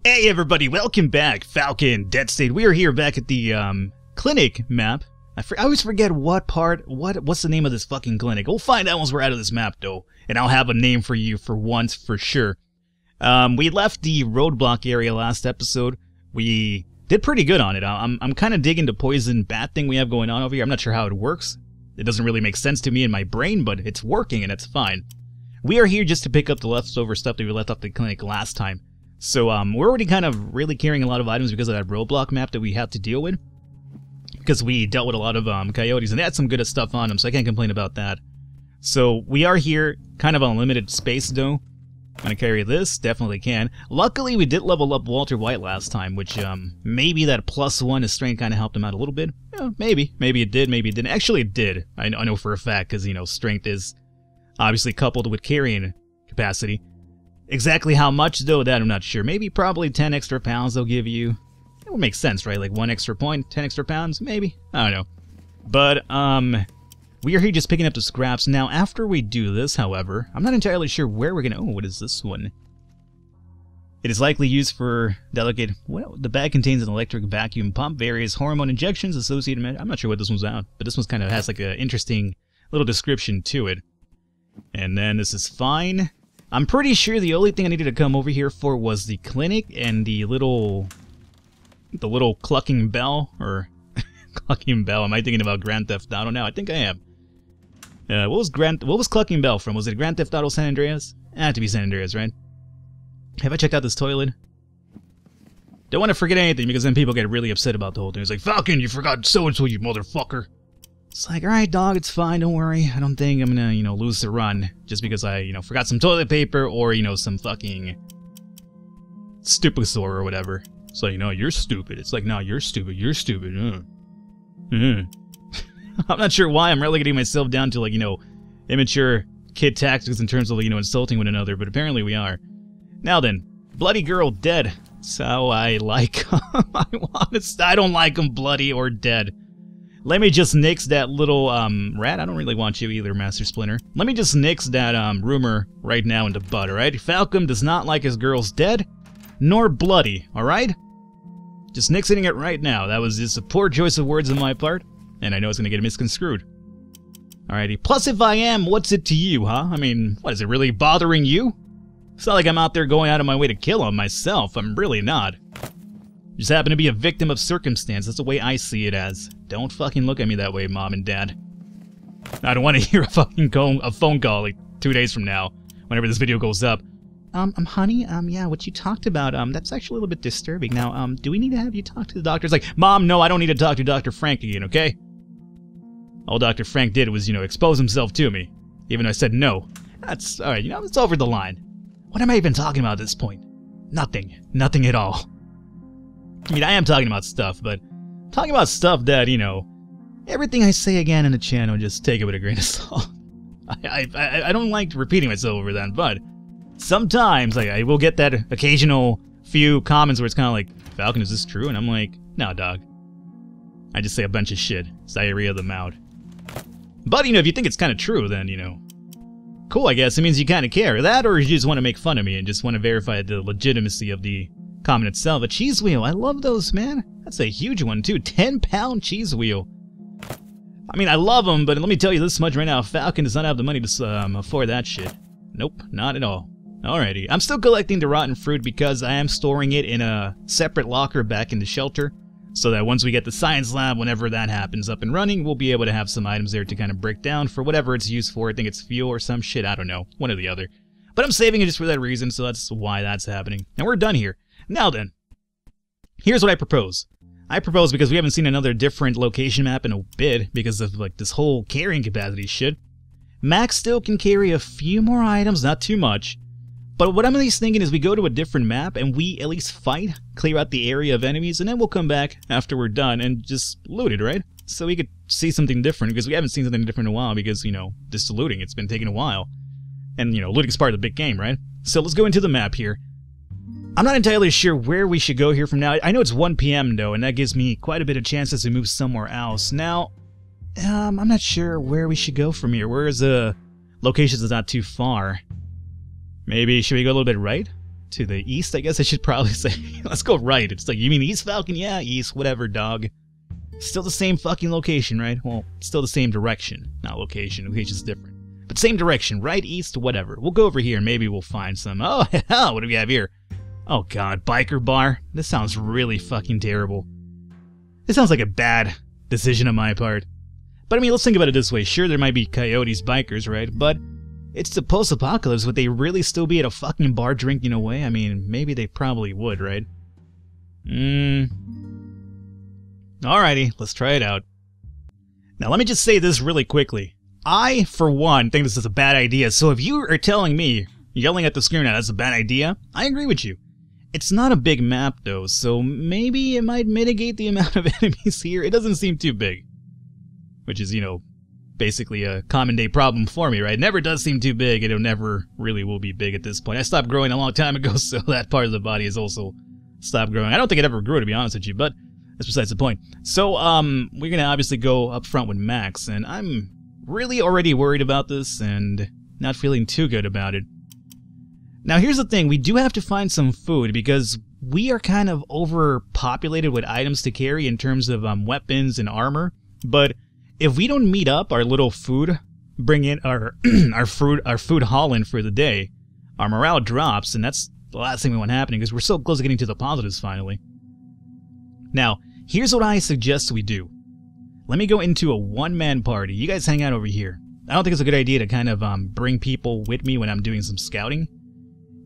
Hey everybody, welcome back, Falcon, Dead State. We are here back at the clinic map. I always forget what's the name of this fucking clinic. We'll find out once we're out of this map though, and I'll have a name for you for once for sure. We left the roadblock area last episode. We did pretty good on it. I'm kind of digging the poison bat thing we have going on over here. I'm not sure how it works. It doesn't really make sense to me in my brain, but it's working and it's fine. We are here just to pick up the leftover stuff that we left off the clinic last time. So we're already kind of really carrying a lot of items because of that roadblock map that we had to deal with. Because we dealt with a lot of coyotes and they had some good stuff on them, so I can't complain about that. So we are here kind of on limited space though. Gonna carry this, definitely can. Luckily we did level up Walter White last time, which maybe that +1 to strength kind of helped him out a little bit. Yeah, maybe it did, maybe it didn't. Actually it did, I know for a fact, because you know, strength is obviously coupled with carrying capacity. Exactly how much though, that I'm not sure. Maybe probably 10 extra pounds they'll give you. It would make sense, right? Like 1 extra point, 10 extra pounds, maybe? I don't know. But, we are here just picking up the scraps. Now, after we do this, however, I'm not entirely sure where we're gonna... Oh, what is this one? It is likely used for delicate... Well, the bag contains an electric vacuum pump, various hormone injections, associated... I'm not sure what this one's about, but this one's kind of has like an interesting little description to it. And then this is fine. I'm pretty sure the only thing I needed to come over here for was the clinic and the little clucking bell, or clucking bell. Am I thinking about Grand Theft Auto now? I think I am. What was clucking bell from? Was it Grand Theft Auto San Andreas? It had to be San Andreas, right? Have I checked out this toilet? Don't want to forget anything because then people get really upset about the whole thing. It's like, Falcon, you forgot so-and-so, you motherfucker. It's like, alright, dog, it's fine, don't worry. I don't think I'm gonna, you know, lose the run just because I, forgot some toilet paper or, some fucking Stupisaur or whatever. It's like, no, you're stupid. It's like, no, you're stupid. You're stupid. I'm not sure why I'm relegating myself down to, like, immature kid tactics in terms of, insulting one another, but apparently we are. Now then, bloody girl dead. So I like him. I don't like him bloody or dead. Let me just nix that little, rat. I don't really want you either, Master Splinter. Let me just nix that, rumor right now into bud, alright? Falcon does not like his girls dead, nor bloody, alright? Just nixing it right now. That was just a poor choice of words on my part, and I know it's gonna get misconstrued. Alrighty. Plus, if I am, what's it to you, huh? I mean, what, is it really bothering you? It's not like I'm out there going out of my way to kill him myself. I'm really not. Just happen to be a victim of circumstance. That's the way I see it as. Don't fucking look at me that way, Mom and Dad. I don't want to hear a fucking phone call like 2 days from now, whenever this video goes up. Honey, yeah, what you talked about, that's actually a little bit disturbing. Now, do we need to have you talk to the doctor? It's like, Mom, no, I don't need to talk to Dr. Frank again, okay? All Dr. Frank did was, expose himself to me. Even though I said no. That's, alright, it's over the line. What am I even talking about at this point? Nothing. Nothing at all. I mean, I am talking about stuff, but talking about stuff that, everything I say again in the channel, just take it with a grain of salt. I don't like repeating myself over that, but sometimes I will get that occasional few comments where it's kind of like, Falcon, is this true? And I'm like, no, dog. I just say a bunch of shit. It's diarrhea of the mouth. But, if you think it's kind of true, then, cool, I guess. It means you kind of care. That, or you just want to make fun of me and just want to verify the legitimacy of the comment itself. A cheese wheel. I love those, man. That's a huge one, too. 10-pound cheese wheel. I mean, I love them, but let me tell you this much right now. Falcon does not have the money to afford that shit. Nope, not at all. Alrighty. I'm still collecting the rotten fruit because I am storing it in a separate locker back in the shelter, so that once we get the science lab, whenever that happens up and running, we'll be able to have some items there to kind of break down for whatever it's used for. I think it's fuel or some shit. I don't know. One or the other. But I'm saving it just for that reason, so that's why that's happening. And we're done here. Now then, here's what I propose. I propose, because we haven't seen another different location map in a bit, because of like this whole carrying capacity shit, Max still can carry a few more items, not too much, but what I'm at least thinking is we go to a different map and we at least fight, clear out the area of enemies, and then we'll come back after we're done and just loot it, right? So we could see something different, because we haven't seen something different in a while, because, just looting, it's been taking a while. And, looting's part of the big game, right? So let's go into the map here. I'm not entirely sure where we should go here from now. I know it's 1 p.m. though, and that gives me quite a bit of chances to move somewhere else. Now, I'm not sure where we should go from here. Where is the location that's not too far? Maybe, should we go a little bit right? to the east, I guess I should probably say. Let's go right. It's like, you mean east, Falcon? Yeah, east, whatever, dog. Still the same fucking location, right? Well, still the same direction. Not location. Location's different. But same direction. Right, east, whatever. We'll go over here and maybe we'll find some... Oh, hell, what do we have here? Oh, God. Biker bar? This sounds really fucking terrible. This sounds like a bad decision on my part. But, I mean, let's think about it this way. Sure, there might be coyotes, bikers, right? But it's the post-apocalypse. Would they really still be at a fucking bar drinking away? I mean, maybe they probably would, right? Alrighty, let's try it out. Now, let me just say this really quickly. I, for one, think this is a bad idea, so if you are telling me, yelling at the screen now, that's a bad idea, I agree with you. It's not a big map, though, so maybe it might mitigate the amount of enemies here. It doesn't seem too big. Which is, you know, basically a common day problem for me, right? It never does seem too big, and it never really will be big at this point. I stopped growing a long time ago, so that part of the body has also stopped growing. I don't think it ever grew, to be honest with you, but that's besides the point. So, we're gonna obviously go up front with Max, and I'm really already worried about this, and not feeling too good about it. Now, here's the thing. We do have to find some food, because we are kind of overpopulated with items to carry in terms of weapons and armor, but if we don't meet up our little food, bring in our our food haul-in for the day, our morale drops, and that's the last thing we want happening, because we're so close to getting to the positives finally. Now, here's what I suggest we do. Let me go into a one-man party. You guys hang out over here. I don't think it's a good idea to kind of bring people with me when I'm doing some scouting.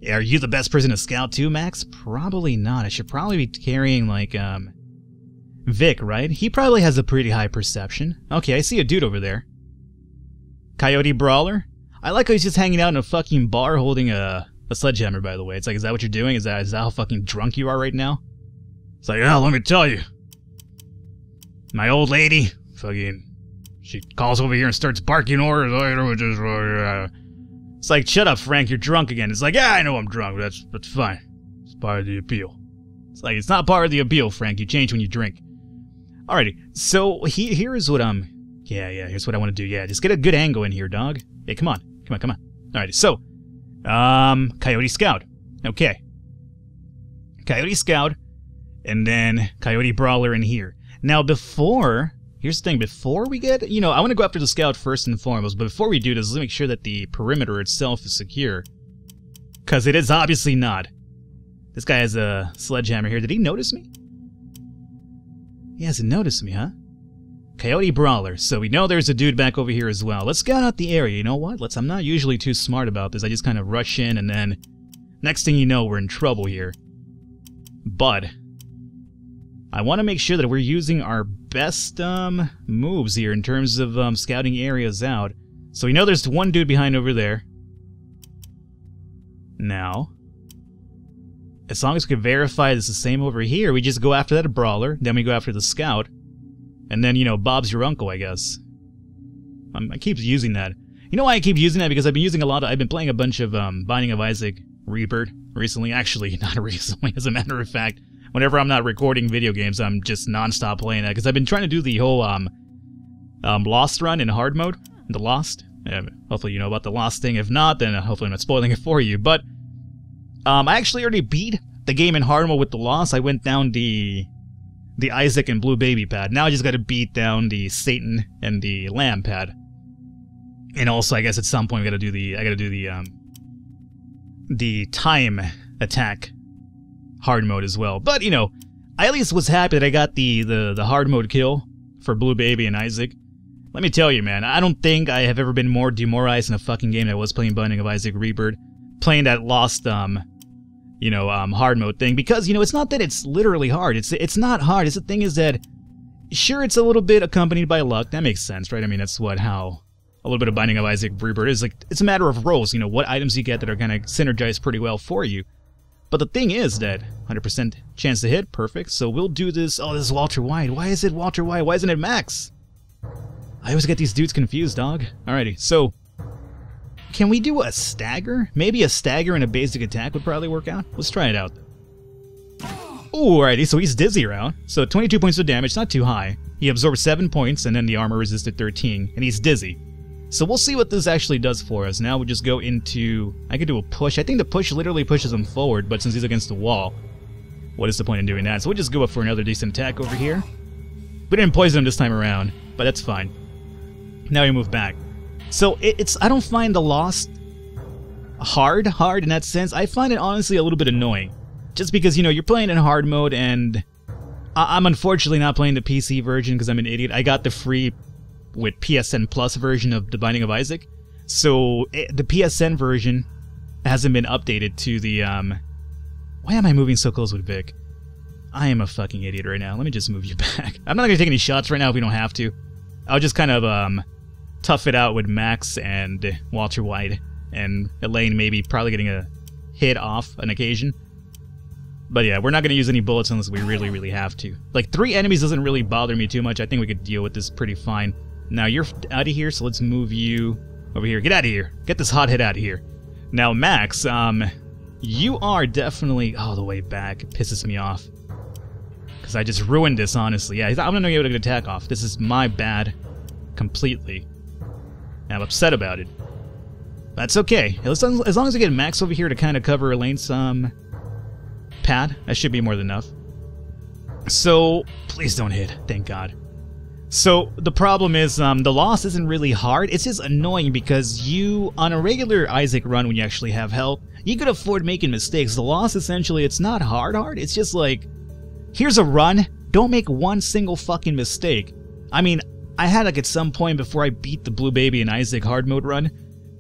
Are you the best person to scout too, Max? Probably not. I should probably be carrying, like, Vic, right? He probably has a pretty high perception. Okay, I see a dude over there. Coyote Brawler? I like how he's just hanging out in a fucking bar holding a sledgehammer, by the way. It's like, is that what you're doing? Is that how fucking drunk you are right now? It's like, oh, let me tell you. My old lady, fucking, she calls over here and starts barking orders. It's like, shut up, Frank, you're drunk again. It's like, yeah, I know I'm drunk, but that's fine. It's part of the appeal. It's like, it's not part of the appeal, Frank. You change when you drink. Alrighty, so here is what here's what I want to do. Yeah, just get a good angle in here, dog. Hey, come on. Alrighty, so, Coyote Scout. Okay. Coyote Scout, and then Coyote Brawler in here. Now, here's the thing, before we get, I want to go after the Scout first and foremost, but before we do this, let's make sure that the perimeter itself is secure. Because it is obviously not. This guy has a sledgehammer here. Did he notice me? He hasn't noticed me, huh? Coyote Brawler. So we know there's a dude back over here as well. Let's scout out the area. You know what? I'm not usually too smart about this. I just kind of rush in, and then next thing you know, we're in trouble here. But I want to make sure that we're using our best moves here in terms of scouting areas out. So we know there's one dude behind over there. Now, as long as we can verify it's the same over here, we just go after that Brawler, then we go after the Scout, and then, Bob's your uncle, I guess. I keep using that. You know why I keep using that? Because I've been playing a bunch of Binding of Isaac Rebirth recently. Actually, not recently, as a matter of fact. Whenever I'm not recording video games, I'm just non-stop playing that, because I've been trying to do the whole Lost run in hard mode, the Lost. Hopefully you know about the Lost thing. If not, then hopefully I'm not spoiling it for you. But I actually already beat the game in hard mode with the Lost. I went down the Isaac and Blue Baby pad. Now I just got to beat down the Satan and the Lamb pad. And also, I guess at some point I got to do the time attack hard mode as well. But I at least was happy that I got the hard mode kill for Blue Baby and Isaac. Let me tell you, man, I don't think I have ever been more demoralized in a fucking game than I was playing Binding of Isaac Rebirth, playing that Lost hard mode thing, because it's not that it's literally hard. It's not hard. The thing is that, sure, it's a little bit accompanied by luck. That makes sense, right? I mean, that's how a little bit of Binding of Isaac Rebirth is. Like, it's a matter of rolls. What items you get that are gonna synergize pretty well for you. But the thing is that 100% chance to hit, perfect. So we'll do this. Oh, this is Walter White. Why is it Walter White? Why isn't it Max? I always get these dudes confused, dog. Alrighty, so can we do a stagger? Maybe a stagger and a basic attack would probably work out. Let's try it out. Ooh, alrighty, so he's dizzy around. So 22 points of damage, not too high. He absorbed 7 points, and then the armor resisted 13, and he's dizzy. So we'll see what this actually does for us. Now we just go into... I could do a push. I think the push literally pushes him forward, but since he's against the wall, what is the point in doing that? So we'll just go up for another decent attack over here. We didn't poison him this time around, but that's fine. Now we move back. So it's... I don't find the loss hard in that sense. I find it honestly a little bit annoying. Just because, you know, you're playing in hard mode, and I'm unfortunately not playing the PC version because I'm an idiot. I got the free with PSN Plus version of The Binding of Isaac. So the PSN version hasn't been updated to the... Why am I moving so close with Vic? I am a fucking idiot right now. Let me just move you back. I'm not going to take any shots right now if we don't have to. I'll just kind of tough it out with Max and Walter White. And Elaine maybe probably getting a hit off on occasion. But yeah, we're not going to use any bullets unless we really, really have to. Like, 3 enemies doesn't really bother me too much. I think we could deal with this pretty fine. Now, you're out of here, so let's move you over here. Get out of here. Get this hothead out of here. Now, Max, you are definitely... Oh, the way back. It pisses me off. Because I just ruined this, honestly. Yeah, I'm not going to be able to get an attack off. This is my bad. Completely. And I'm upset about it. That's okay. As long as I get Max over here to kind of cover Elaine's pad, that should be more than enough. So, please don't hit. Thank God. So, the problem is, the loss isn't really hard. It's just annoying because you, on a regular Isaac run when you actually have health, you could afford making mistakes. The loss, essentially, it's not hard. It's just like, here's a run. Don't make one single fucking mistake. I mean, I had, like, at some point before I beat the Blue Baby and Isaac hard mode run,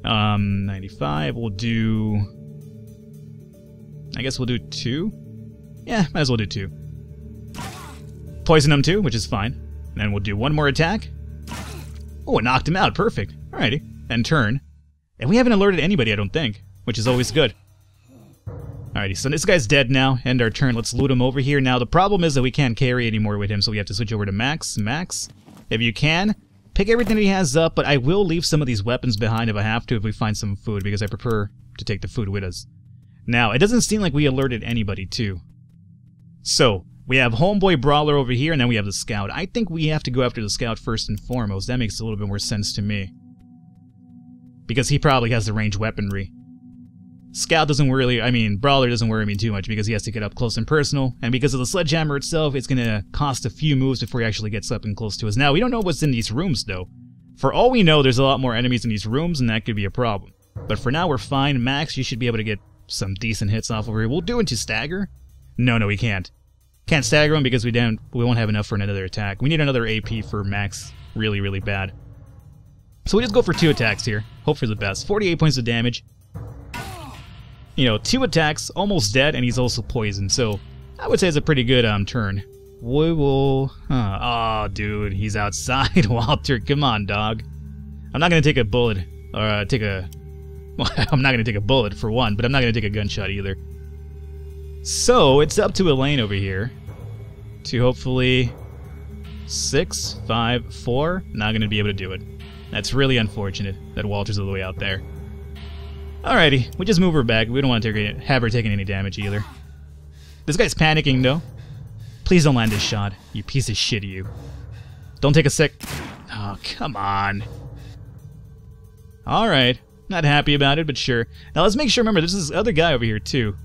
95, we'll do... I guess we'll do 2? Yeah, might as well do 2. Poison him too, which is fine. Then we'll do 1 more attack. Oh, it knocked him out. Perfect. Alrighty. And turn. And we haven't alerted anybody, I don't think, which is always good. Alrighty, so this guy's dead now. End our turn. Let's loot him over here. Now, the problem is that we can't carry anymore with him, so we have to switch over to Max. Max, if you can, pick everything that he has up, but I will leave some of these weapons behind if I have to, if we find some food, because I prefer to take the food with us. Now, it doesn't seem like we alerted anybody, too. So, we have Homeboy Brawler over here, and then we have the Scout. I think we have to go after the Scout first and foremost. That makes a little bit more sense to me. Because he probably has the ranged weaponry. Scout doesn't really... I mean, Brawler doesn't worry me too much because he has to get up close and personal. And because of the sledgehammer itself, it's going to cost a few moves before he actually gets up and close to us. Now, we don't know what's in these rooms, though. For all we know, there's a lot more enemies in these rooms, and that could be a problem. But for now, we're fine. Max, you should be able to get some decent hits off over here. We'll do into stagger. No, we can't. Can't stagger him because we won't have enough for another attack. We need another AP for Max really, really bad. So we just go for 2 attacks here. Hope for the best. 48 points of damage. You know, 2 attacks, almost dead, and he's also poisoned. So I would say it's a pretty good turn. We will... Oh, dude, he's outside, Walter. Come on, dog. I'm not going to take a bullet, or take a... Well, I'm not going to take a bullet, for one, but I'm not going to take a gunshot either. So, it's up to Elaine over here to hopefully 6, 5, 4. Not going to be able to do it. That's really unfortunate that Walter's all the way out there. Alrighty, we just move her back. We don't want to have her taking any damage either. This guy's panicking, though. Please don't land this shot, you piece of shit, you. Don't take a sec. Oh, come on. Alright. Not happy about it, but sure. Now let's make sure, remember, there's this other guy over here, too.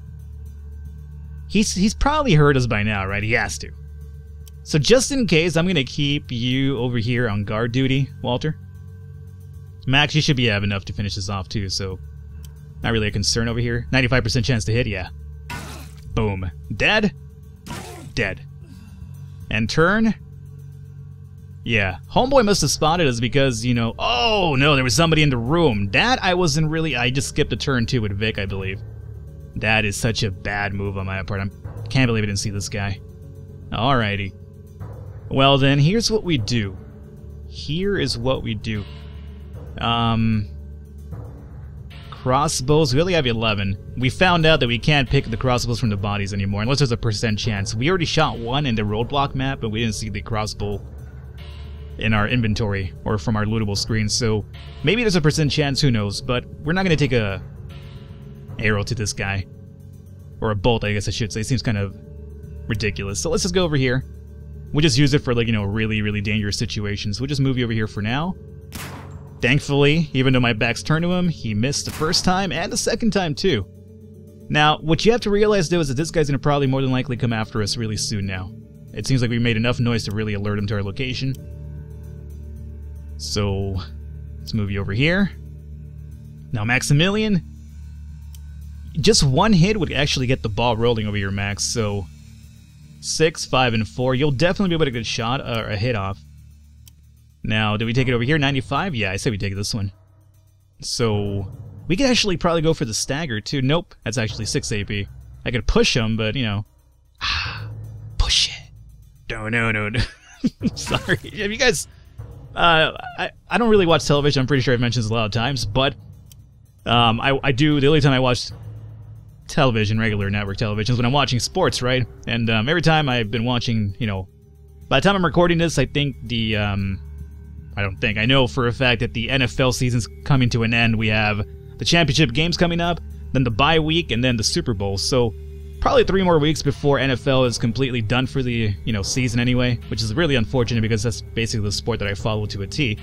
He's probably heard us by now, right? He has to. So just in case, I'm going to keep you over here on guard duty, Walter. Max, you should have enough to finish this off, too, so... Not really a concern over here. 95% chance to hit, yeah. Boom. Dead? Dead. And turn? Yeah. Homeboy must have spotted us because, you know... Oh, no, there was somebody in the room. That I wasn't really... I just skipped a turn, too, with Vic, I believe. That is such a bad move on my part. I can't believe I didn't see this guy. Alrighty. Well then, here's what we do. Here is what we do. Crossbows, we only have 11. We found out that we can't pick the crossbows from the bodies anymore, unless there's a % chance. We already shot one in the roadblock map, but we didn't see the crossbow in our inventory, or from our lootable screen, so maybe there's a % chance, who knows, but we're not going to take a arrow to this guy. Or a bolt, I guess I should say. It seems kind of ridiculous. So let's just go over here. We'll just use it for, like, you know, really, really dangerous situations. We'll just move you over here for now. Thankfully, even though my back's turned to him, he missed the first time and the second time too. Now, what you have to realize though is that this guy's gonna probably more than likely come after us really soon now. It seems like we made enough noise to really alert him to our location. So, let's move you over here. Now, Maximilian, just one hit would actually get the ball rolling over here, Max. So, 6, 5, and 4. You'll definitely be able to get a shot or a hit off. Now, do we take it over here? 95? Yeah, I say we take this one. So, we could actually probably go for the stagger, too. Nope, that's actually 6 AP. I could push him, but, you know. Push it. No. Sorry. Have you guys... I don't really watch television. I'm pretty sure I've mentioned this a lot of times, but... I do... The only time I watch television, regular network television, is when I'm watching sports, right? And every time I've been watching, you know... By the time I'm recording this, I think the... I know for a fact that the NFL season's coming to an end. We have the championship games coming up, then the bye week, and then the Super Bowl. So probably 3 more weeks before NFL is completely done for the season anyway, which is really unfortunate because that's basically the sport that I follow to a T.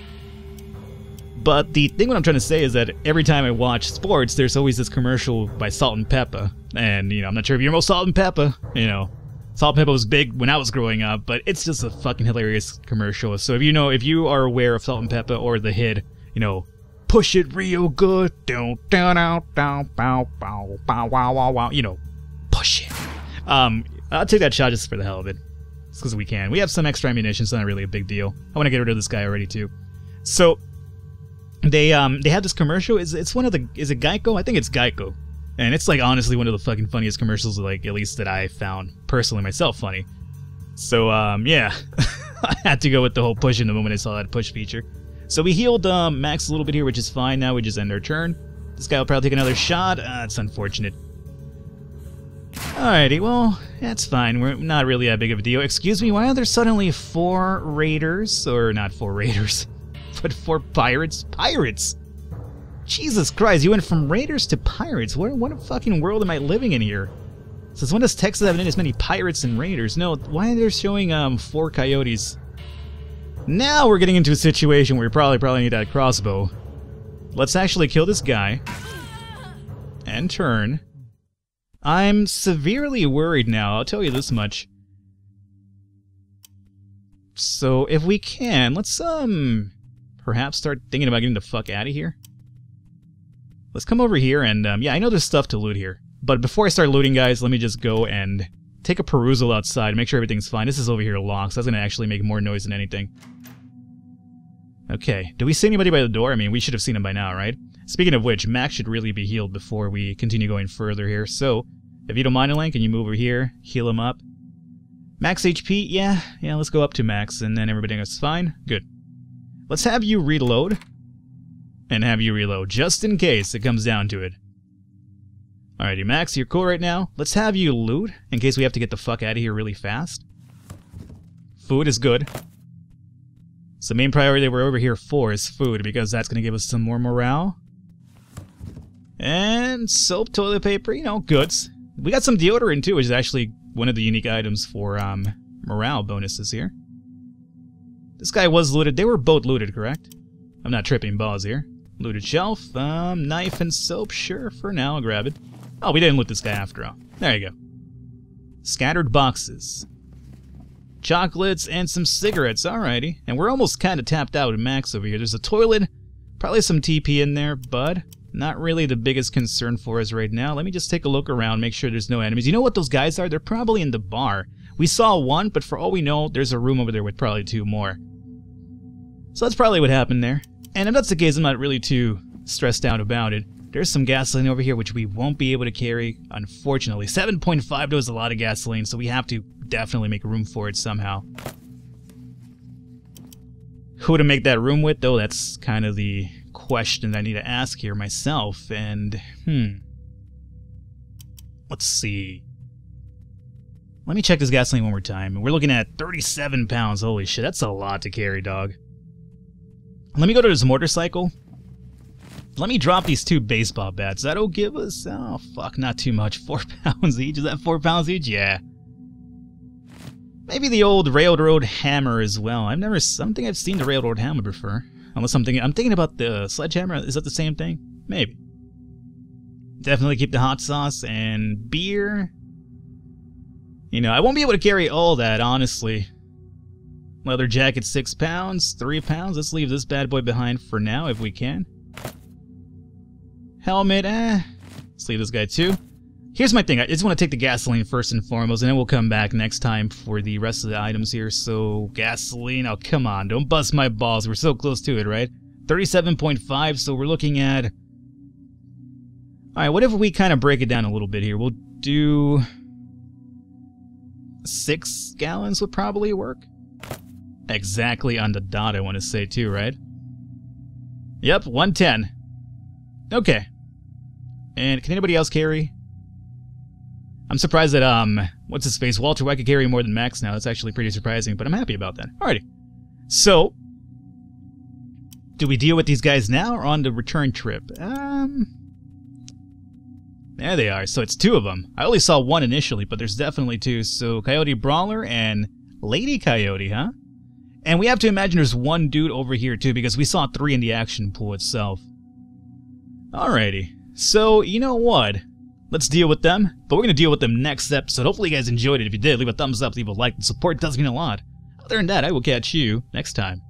But the thing what I'm trying to say is that every time I watch sports, there's always this commercial by Salt and Pepper, and I'm not sure if you know Salt and Pepper, Salt and Pepper was big when I was growing up, but it's just a fucking hilarious commercial. So if you are aware of Salt and Pepper or the hit, push it real good, push it. I'll take that shot just for the hell of it, just because we can. We have some extra ammunition, so not really a big deal. I want to get rid of this guy already too. So they have this commercial. Is it Geico? I think it's Geico. And it's like honestly one of the fucking funniest commercials, like at least that I found personally myself funny. So yeah, I had to go with the whole push in the moment I saw that push feature. So we healed Max a little bit here, which is fine. Now we just end our turn. This guy will probably take another shot. It's unfortunate. Alrighty, well that's fine. We're not really that big of a deal. Excuse me, why are there suddenly 4 raiders, or not 4 raiders, but 4 pirates? Pirates! Jesus Christ, you went from raiders to pirates. What a fucking world am I living in here? Since when does Texas have as many pirates and raiders? No, why are they showing 4 coyotes? Now we're getting into a situation where we probably need that crossbow. Let's actually kill this guy. And turn. I'm severely worried now, I'll tell you this much. So if we can, let's perhaps start thinking about getting the fuck out of here. Let's come over here and, yeah, I know there's stuff to loot here. But before I start looting, guys, let me just go and take a perusal outside, make sure everything's fine. This is over here locked, so that's going to actually make more noise than anything. Okay, do we see anybody by the door? I mean, we should have seen him by now, right? Speaking of which, Max should really be healed before we continue going further here. So, if you don't mind, Elaine, can you move over here, heal him up? Max HP? Yeah, let's go up to Max, and then everything is fine. Good. Let's have you reload. And have you reload, just in case it comes down to it. Alrighty, Max, you're cool right now. Let's have you loot, in case we have to get the fuck out of here really fast. Food is good. So the main priority that we're over here for is food, because that's going to give us some more morale. And soap, toilet paper, goods. We got some deodorant too, which is actually one of the unique items for morale bonuses here. This guy was looted. They were both looted, correct? I'm not tripping balls here. Looted shelf, knife and soap, sure, for now, I'll grab it. Oh, we didn't loot this guy after all. There you go. Scattered boxes. Chocolates and some cigarettes, alrighty. And we're almost kind of tapped out with Max over here. There's a toilet, probably some TP in there, but not really the biggest concern for us right now. Let me just take a look around, make sure there's no enemies. You know what those guys are? They're probably in the bar. We saw one, but for all we know, there's a room over there with probably 2 more. So that's probably what happened there. And if that's the case, I'm not really too stressed out about it. There's some gasoline over here, which we won't be able to carry, unfortunately. 7.5 is a lot of gasoline, so we have to definitely make room for it somehow. Who to make that room with, though, that's kind of the question that I need to ask here myself. And, let's see. Let me check this gasoline one more time. We're looking at 37 pounds. Holy shit, that's a lot to carry, dog. Let me go to this motorcycle. Let me drop these 2 baseball bats. That'll give us, oh fuck, not too much. 4 pounds each. Is that 4 pounds each? Yeah. Maybe the old railroad hammer as well. I don't think I've seen the railroad hammer before. Unless I'm thinking about the sledgehammer. Is that the same thing? Maybe. Definitely keep the hot sauce and beer. You know, I won't be able to carry all that, honestly. Leather jacket, 6 pounds, 3 pounds. Let's leave this bad boy behind for now, if we can. Helmet, let's leave this guy too. Here's my thing. I just want to take the gasoline first and foremost, and then we'll come back next time for the rest of the items here. So, gasoline. Oh, come on. Don't bust my balls. We're so close to it, right? 37.5, so we're looking at... Alright, what if we kind of break it down a little bit here? We'll do... 6 gallons would probably work. Exactly on the dot, I want to say, too, right? Yep, 110. Okay. And can anybody else carry? I'm surprised that, what's his face? Walter White could carry more than Max now. That's actually pretty surprising, but I'm happy about that. Alrighty. So, do we deal with these guys now or on the return trip? There they are. So it's 2 of them. I only saw 1 initially, but there's definitely 2. So Coyote Brawler and Lady Coyote, huh? And we have to imagine there's 1 dude over here too, because we saw 3 in the action pool itself. Alrighty. So, you know what? Let's deal with them, but we're going to deal with them next episode. Hopefully you guys enjoyed it. If you did, leave a thumbs up, leave a like. The support does mean a lot. Other than that, I will catch you next time.